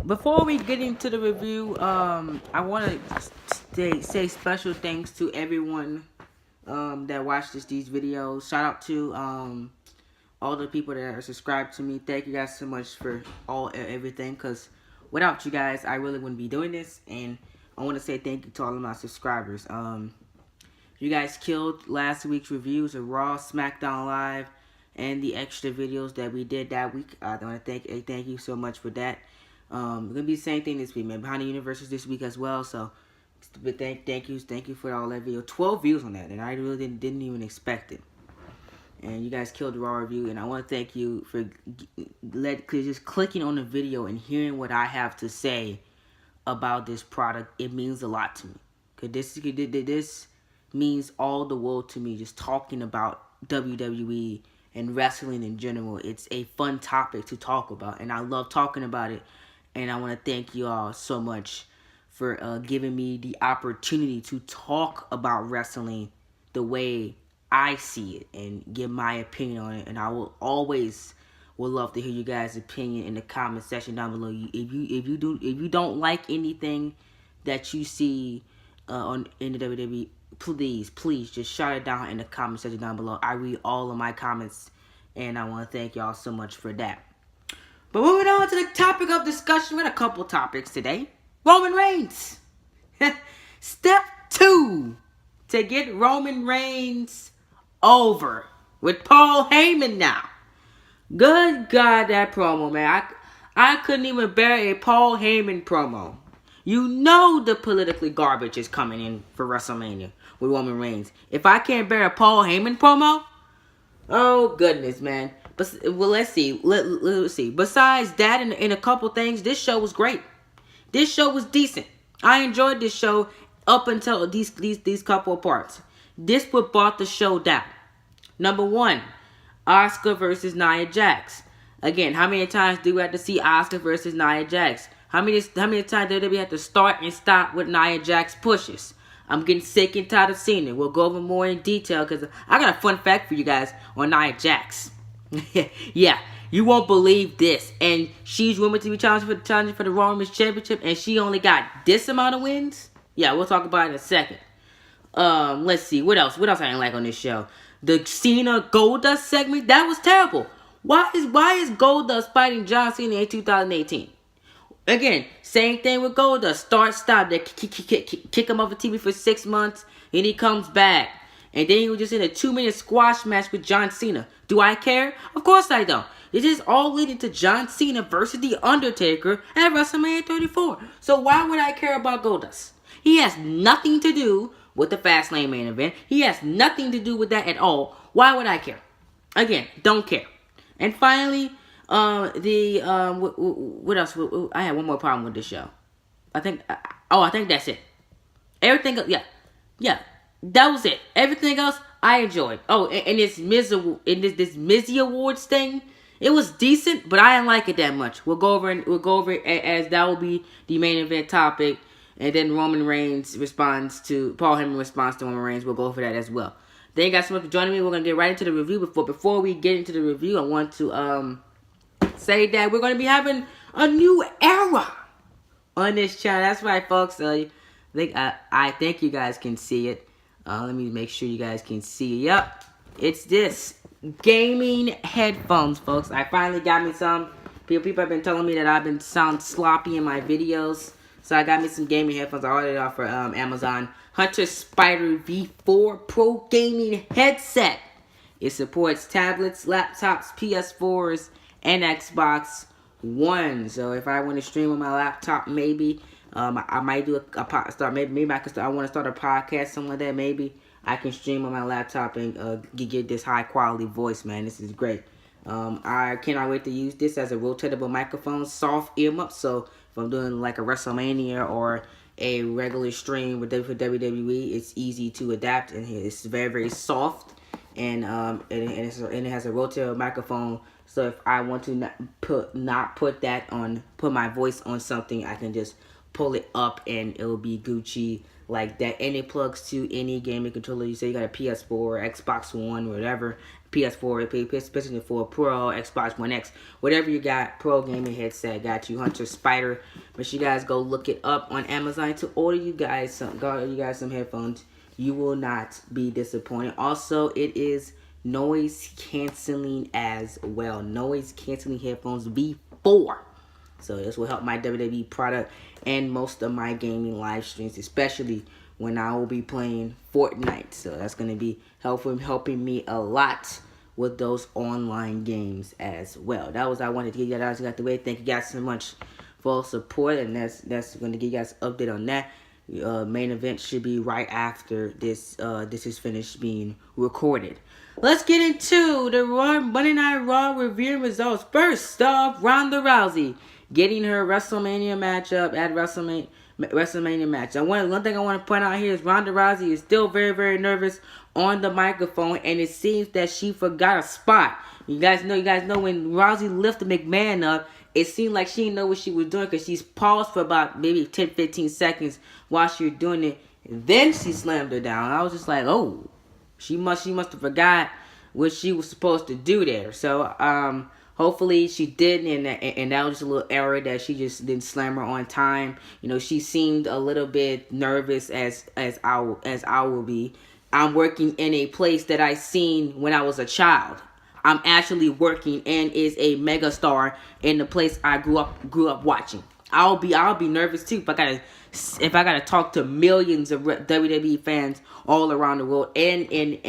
Before we get into the review, I want to say special thanks to everyone that watched these videos. Shout out to all the people that are subscribed to me. Thank you guys so much for everything, because without you guys, I really wouldn't be doing this. And I want to say thank you to all of my subscribers. You guys killed last week's reviews of Raw, SmackDown Live, and the extra videos that we did that week. I want to thank you so much for that. Gonna be the same thing this week, man. Behind the Universe is this week as well. So, but thank you for all that video. 12 views on that, and I really didn't even expect it. And you guys killed the Raw review, and I want to thank you for just clicking on the video and hearing what I have to say about this product. It means a lot to me, cause this means all the world to me. Just talking about WWE and wrestling in general, it's a fun topic to talk about, and I love talking about it. And I want to thank you all so much for giving me the opportunity to talk about wrestling the way I see it and give my opinion on it. And I will always would love to hear you guys' opinion in the comment section down below. If you don't like anything that you see in the WWE, please just shout it down in the comment section down below. I read all of my comments, and I want to thank y'all so much for that. But moving on to the topic of discussion, we got a couple topics today. Roman Reigns. Step 2 to get Roman Reigns over with Paul Heyman now. Good God, that promo, man. I couldn't even bear a Paul Heyman promo. You know the politically garbage is coming in for WrestleMania with Roman Reigns. If I can't bear a Paul Heyman promo, oh goodness, man. But well, let's see. Let's see. Besides that, and a couple things, this show was great. This show was decent. I enjoyed this show up until these couple of parts. This what brought the show down. Number 1, Asuka versus Nia Jax. Again, how many times do we have to see Asuka versus Nia Jax? How many times do we have to start and stop with Nia Jax pushes? I'm getting sick and tired of seeing it. We'll go over more in detail, because I got a fun fact for you guys on Nia Jax. Yeah, you won't believe this. And she's rumored to be challenging for the Raw Women's Championship, and she only got this amount of wins. Yeah, we'll talk about it in a second. Let's see. What else I didn't like on this show? The Cena Goldust segment, that was terrible. Why is Goldust fighting John Cena in 2018? Again, same thing with Goldust. Start, stop. They kick him off the TV for 6 months, and he comes back. And then he was just in a 2-minute squash match with John Cena. Do I care? Of course I don't. This is all leading to John Cena versus The Undertaker at WrestleMania 34. So why would I care about Goldust? He has nothing to do with the Fastlane main event. He has nothing to do with that at all. Why would I care? Again, don't care. And finally, what else? I had one more problem with this show. I think that's it. Everything, yeah. That was it. Everything else, I enjoyed. Oh, and this Mizzy Awards thing, it was decent, but I didn't like it that much. We'll go over it as that will be the main event topic, and then Paul Heyman responds to Roman Reigns. We'll go over that as well. Thank you guys so much for joining me. We're gonna get right into the review. Before we get into the review, I want to say that we're gonna be having a new era on this channel. That's right, folks. I think you guys can see it. Let me make sure you guys can see. Yep, it's this gaming headphones, folks. I finally got me some. People have been telling me that I've been sound sloppy in my videos, so I got me some gaming headphones. I ordered it off for Amazon. Hunter Spider V4 Pro Gaming Headset. It supports tablets, laptops, PS4s, and Xbox One. So if I want to stream on my laptop, maybe. I might do maybe I could I want to start a podcast, something like that. Maybe I can stream on my laptop and get this high quality voice, man. This is great. I cannot wait to use this as a rotatable microphone, soft earmuffs. So if I'm doing like a WrestleMania or a regular stream with WWE, it's easy to adapt, and it's very soft, and it has a rotatable microphone. So if I want to put my voice on something, I can just pull it up and it'll be Gucci like that, and it plugs to any gaming controller. You say you got a PS4, Xbox One, whatever, PS4, especially for Pro, Xbox One X, whatever you got, Pro gaming headset got you. Hunter Spider. Make sure you guys go look it up on Amazon to order you guys some headphones. You will not be disappointed. Also, it is noise canceling as well. Noise canceling headphones V4. So this will help my WWE product and most of my gaming live streams, especially when I will be playing Fortnite. So that's going to be helping me a lot with those online games as well. That was I wanted to get you guys out the way. Thank you guys so much for support, and that's going to give you guys an update on that. Main event should be right after this is finished being recorded. Let's get into the Monday Night Raw review results. First off, Ronda Rousey getting her WrestleMania matchup at WrestleMania match. One thing I want to point out here is Ronda Rousey is still very, very nervous on the microphone, and it seems that she forgot a spot. You guys know when Rousey lifted McMahon up, it seemed like she didn't know what she was doing because she's paused for about maybe 10-15 seconds while she was doing it. Then she slammed her down. I was just like, oh, she must have forgot what she was supposed to do there. So hopefully she didn't, and that was just a little error that she just didn't slam her on time. You know, she seemed a little bit nervous as I will be. I'm working in a place that I seen when I was a child. I'm actually working and is a mega star in the place I grew up watching. I'll be nervous too if I gotta talk to millions of WWE fans all around the world and in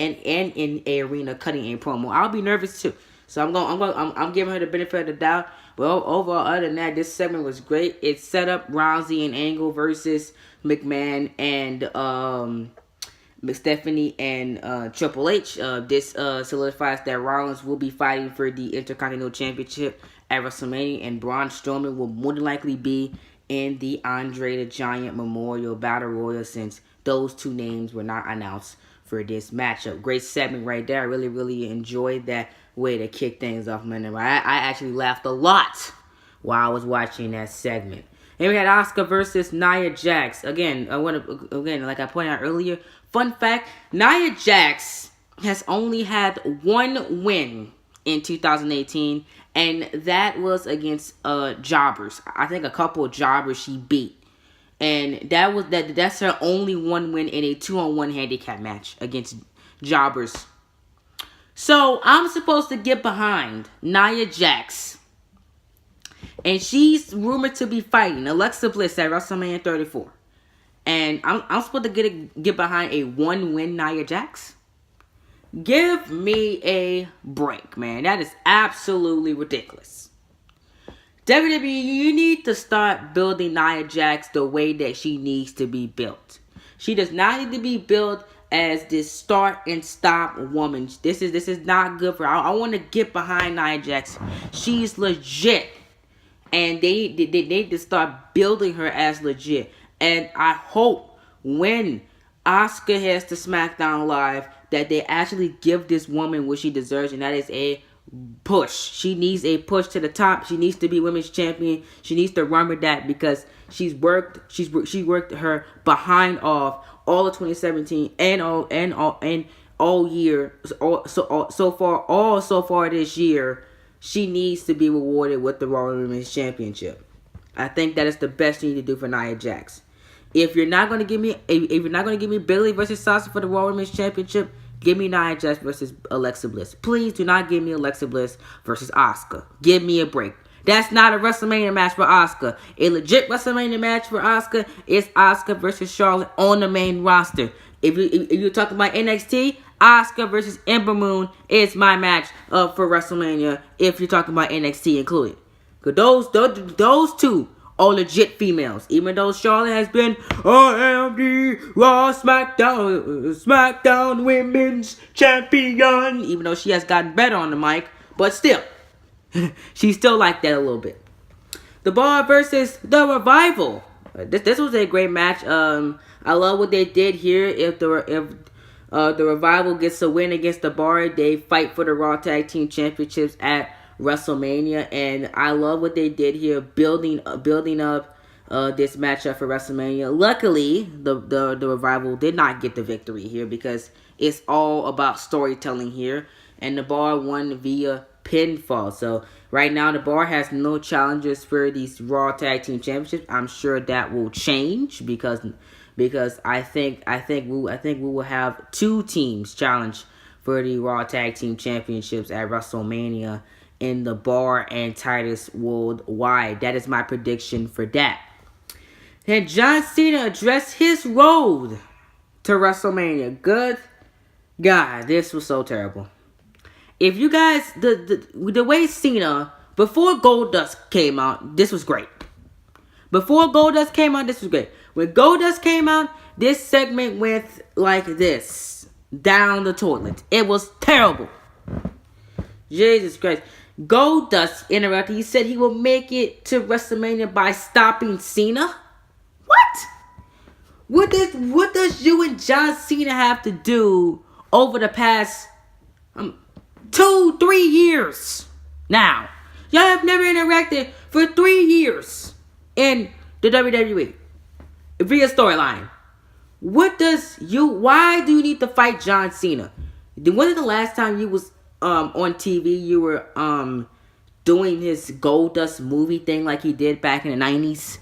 a arena cutting a promo. I'll be nervous too. So I'm giving her the benefit of the doubt. Well, overall, other than that, this segment was great. It set up Rousey and Angle versus McMahon and Stephanie and Triple H. This solidifies that Rollins will be fighting for the Intercontinental Championship at WrestleMania, and Braun Strowman will more than likely be in the Andre the Giant Memorial Battle Royal, since those two names were not announced for this matchup. Great segment right there. I really, really enjoyed that way to kick things off, man. I actually laughed a lot while I was watching that segment. And we had Asuka versus Nia Jax. Again, like I pointed out earlier, fun fact, Nia Jax has only had one win in 2018, and that was against jobbers. I think a couple of jobbers she beat. And that's her only one win in a 2-on-1 handicap match against jobbers. So I'm supposed to get behind Nia Jax, and she's rumored to be fighting Alexa Bliss at WrestleMania 34. And I'm supposed to get behind a 1-win Nia Jax? Give me a break, man. That is absolutely ridiculous. WWE, you need to start building Nia Jax the way that she needs to be built. She does not need to be built as this start and stop woman. This is not good for her. I want to get behind Nia Jax. She's legit. And they need to start building her as legit. And I hope when Asuka heads to SmackDown Live that they actually give this woman what she deserves, and that is a push. She needs a push to the top. She needs to be women's champion. She needs to run with that because she worked her behind off all of 2017 and all year. So far this year, she needs to be rewarded with the Raw Women's Championship. I think that is the best thing to do for Nia Jax. If you're not gonna give me Bayley versus Sasha for the Raw Women's Championship, give me Nia Jax versus Alexa Bliss. Please do not give me Alexa Bliss versus Asuka. Give me a break. That's not a WrestleMania match for Asuka. A legit WrestleMania match for Asuka is Asuka versus Charlotte on the main roster. If you're talking about NXT, Asuka versus Ember Moon is my match for WrestleMania. If you're talking about NXT included, because those two are legit females. Even though Charlotte has been I am the Raw SmackDown Women's Champion, even though she has gotten better on the mic, but still, she's still like that a little bit. The Bar versus the Revival. This was a great match. I love what they did here. If the Revival gets a win against the Bar, they fight for the Raw Tag Team Championships at WrestleMania, and I love what they did here, building up this matchup for WrestleMania. Luckily, the Revival did not get the victory here because it's all about storytelling here, and the Bar won via pinfall. So right now, the Bar has no challengers for these Raw Tag Team Championships. I'm sure that will change because I think we will have 2 teams challenge for the Raw Tag Team Championships at WrestleMania in the Bar and Titus Worldwide. That is my prediction for that. And John Cena addressed his road to WrestleMania. Good God, this was so terrible. If you guys, the way Cena, before Goldust came out, this was great. Before Goldust came out, this was great. When Goldust came out, this segment went like this. Down the toilet. It was terrible. Jesus Christ. Goldust interrupted. He said he will make it to WrestleMania by stopping Cena. What does you and John Cena have to do over the past 2-3 years now? Y'all have never interacted for 3 years in the WWE via storyline. Why do you need to fight John Cena? When was the last time you was on TV you were doing his Goldust movie thing like he did back in the 90s?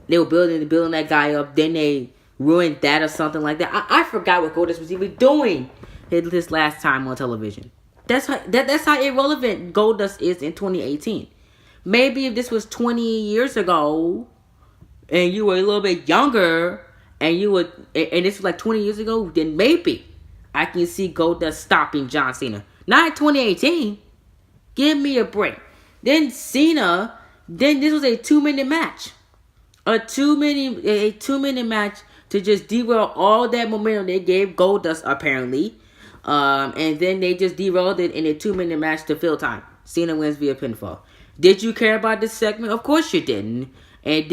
They were building that guy up, then they ruined that or something like that. I forgot what Goldust was even doing his last time on television. That's how irrelevant Goldust is in 2018. Maybe if this was 20 years ago and you were a little bit younger and this was like 20 years ago, then maybe I can see Goldust stopping John Cena. Not in 2018. Give me a break. Then this was a 2-minute match. A 2-minute match to just derail all that momentum they gave Goldust apparently. And then they just derailed it in a 2-minute match to fill time. Cena wins via pinfall. Did you care about this segment? Of course you didn't. And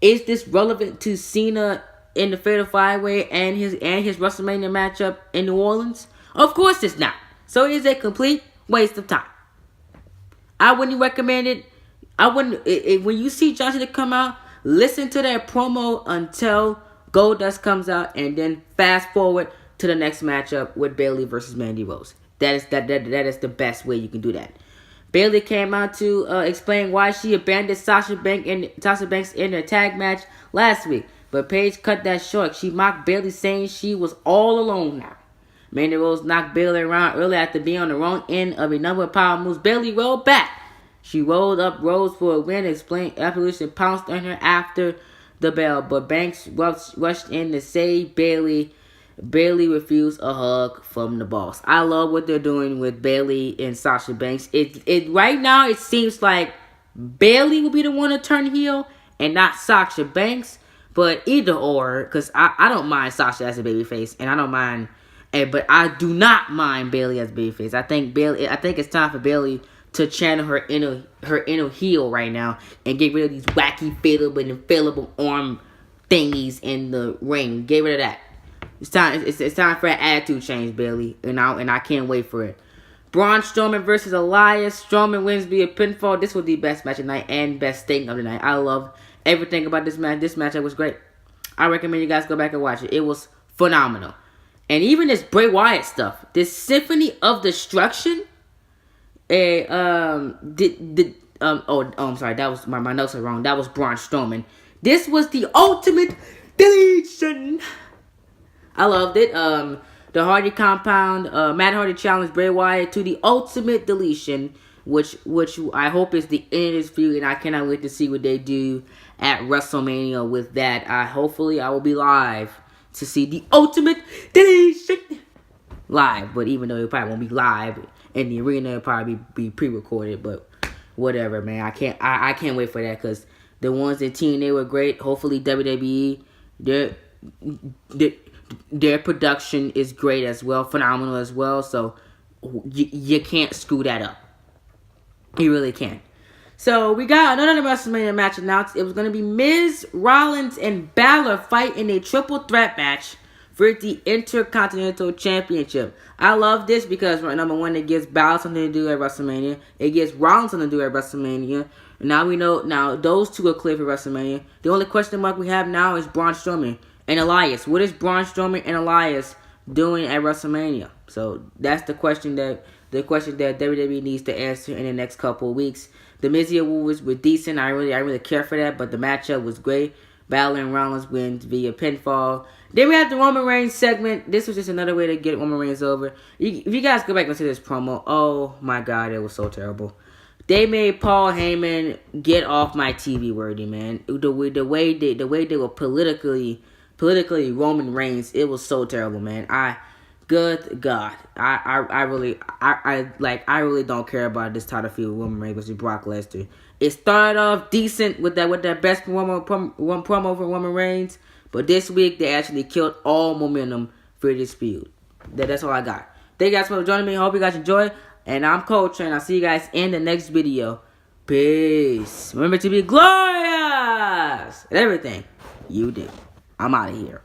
is this relevant to Cena in the Fatal 5-Way and his WrestleMania matchup in New Orleans? Of course it's not. So it's a complete waste of time. I wouldn't recommend it. When you see John Cena come out, listen to that promo until Goldust comes out, and then fast forward to the next matchup with Bayley versus Mandy Rose. That is the best way you can do that. Bayley came out to explain why she abandoned Sasha Banks in their tag match last week, but Paige cut that short. She mocked Bayley, saying she was all alone now. Mandy Rose knocked Bayley around early after being on the wrong end of a number of power moves. Bayley rolled back. She rolled up Rose for a win. Explained Evolution pounced on her after the bell, but Banks rushed in to save Bayley. Bayley refused a hug from the boss. I love what they're doing with Bayley and Sasha Banks. It right now it seems like Bayley will be the one to turn heel and not Sasha Banks. But either or, because I don't mind Sasha as a babyface, and I don't mind, but I do not mind Bayley as a babyface. I think it's time for Bayley to channel her inner heel right now and get rid of these wacky inflatable arm thingies in the ring. Get rid of that. It's time for an attitude change, Bayley, and I can't wait for it. Braun Strowman versus Elias. Strowman wins via pinfall. This was the best match of the night and best thing of the night. I love everything about this match. This matchup was great. I recommend you guys go back and watch it. It was phenomenal. And even this Bray Wyatt stuff, this Symphony of Destruction. I'm sorry, that was my notes are wrong. That was Braun Strowman. This was the ultimate deletion. I loved it. The Hardy compound, Matt Hardy challenged Bray Wyatt to the ultimate deletion, which I hope is the end of this feud, and I cannot wait to see what they do at WrestleMania with that. Hopefully I will be live to see the ultimate deletion live, but even though it probably won't be live in the arena, it'll probably be pre-recorded, but whatever, man. I can't wait for that, because the ones in TNA were great. Hopefully WWE, their production is great as well, phenomenal as well, so you can't screw that up. You really can't. So we got another WrestleMania match announced. It was going to be Miz, Rollins, and Balor fight in a triple threat match for the Intercontinental Championship. I love this because, number one, it gives Balor something to do at WrestleMania. It gives Rollins something to do at WrestleMania. Now we know. Now those two are clear for WrestleMania. The only question mark we have now is Braun Strowman and Elias. What is Braun Strowman and Elias doing at WrestleMania? So that's the question that WWE needs to answer in the next couple of weeks. The Miz Awards were decent. I really care for that, but the matchup was great. Balor and Rollins wins via pinfall. Then we have the Roman Reigns segment. This was just another way to get Roman Reigns over. If you guys go back and see this promo, oh my god, it was so terrible. They made Paul Heyman get off my TV worthy, man. The way they were politically Roman Reigns, it was so terrible, man. Good God, I really don't care about this title feud with Roman Reigns versus Brock Lesnar. It started off decent with that best promo for Roman Reigns, but this week they actually killed all momentum for this feud. That's all I got. Thank you guys for joining me. Hope you guys enjoy. And I'm Coach, and I'll see you guys in the next video. Peace. Remember to be glorious in everything you do. I'm out of here.